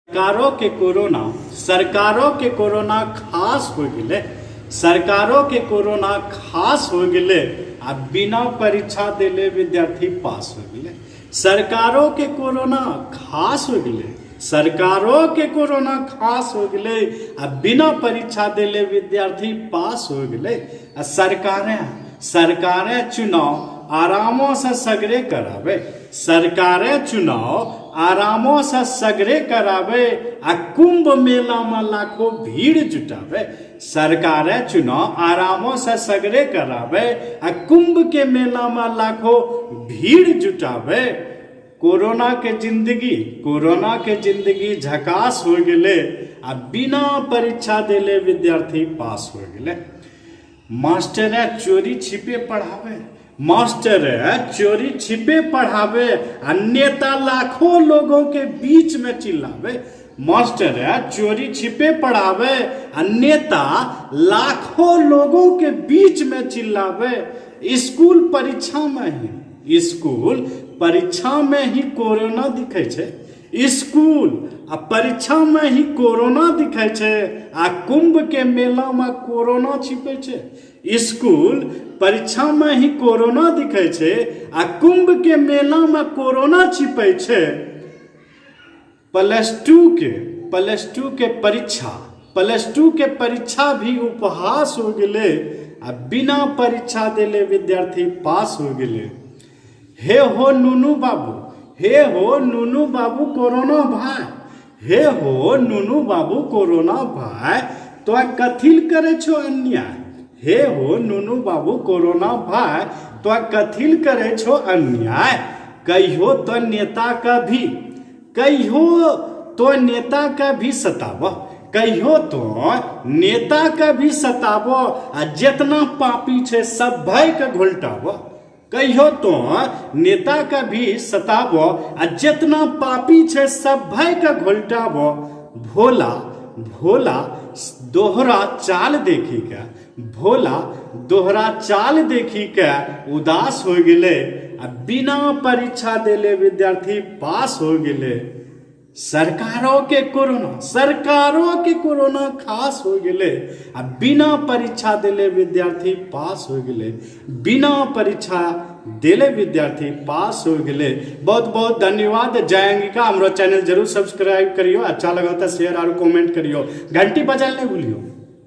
सरकारों के कोरोना खास हो गए। सरकारों के कोरोना खास हो गए आ बिना परीक्षा दिले विद्यार्थी पास हो गए। सरकारों के कोरोना खास हो गए। सरकारों के कोरोना खास हो गए आ बिना परीक्षा दिले विद्यार्थी पास हो गए। सरकारें चुनाव आरामों से सगरे करावे। सरकारें चुनाव आरामों से सगरे करावे आ कुंभ मेला में लाखों भीड़ जुटावे। सरकारें चुनाव आरामों से सगरे करावे आ कुंभ के मेला में लाखों भीड़ जुटावे। कोरोना के जिंदगी झकास हो गए आ बिना परीक्षा दिले विद्यार्थी पास हो गए। मास्टर चोरी छिपे पढ़ावे। मास्टर चोरी छिपे पढ़ावे आ नेता लाखों लोगों के बीच में चिल्लावे। मास्टर चोरी छिपे पढ़ावे आ नेता लाखों लोगों के बीच में चिल्लावे। स्कूल परीक्षा में ही कोरोना दिखे छे। स्कूल आ परीक्षा में ही कोरोना दिखे छे आ कुंभ के मेला में कोरोना छिपे छे। स्कूल परीक्षा में ही कोरोना दिखे छे आ कुंभ के मेला में कोरोना छिपे छे। प्लस टू के परीक्षा भी उपहास हो गए आ बिना परीक्षा दिले विद्यार्थी पास हो गए। हे हो नुनू बाबू कोरोना भाई। हे हो नुनू बाबू कोरोना भाई तो कथिल करे छो अन्याय। हे हो नुनू बाबू कोरोना भाई तो कथिल करे छो अन्याय। कहियो तो नेता का भी सतावो। कहियो तो नेता का भी सतावो आ जितना पापी छे सब भाई के घुलटावो। कहियो तो नेता का भी सतावो आ जितना पापी छे सब भाई का घुलटावो। भोला दोहरा चाल देखी के उदास हो गए आ बिना परीक्षा दिले विद्यार्थी पास हो गए। सरकारों के कोरोना खास हो गए आ बिना परीक्षा दिले विद्यार्थी पास हो गए। बिना परीक्षा दिले विद्यार्थी पास हो गए। बहुत बहुत धन्यवाद। जय अंगिका। हमारा चैनल जरूर सब्सक्राइब करियो। अच्छा लगा तो शेयर और कमेंट करियो। घंटी बजाने नहीं भूलियो।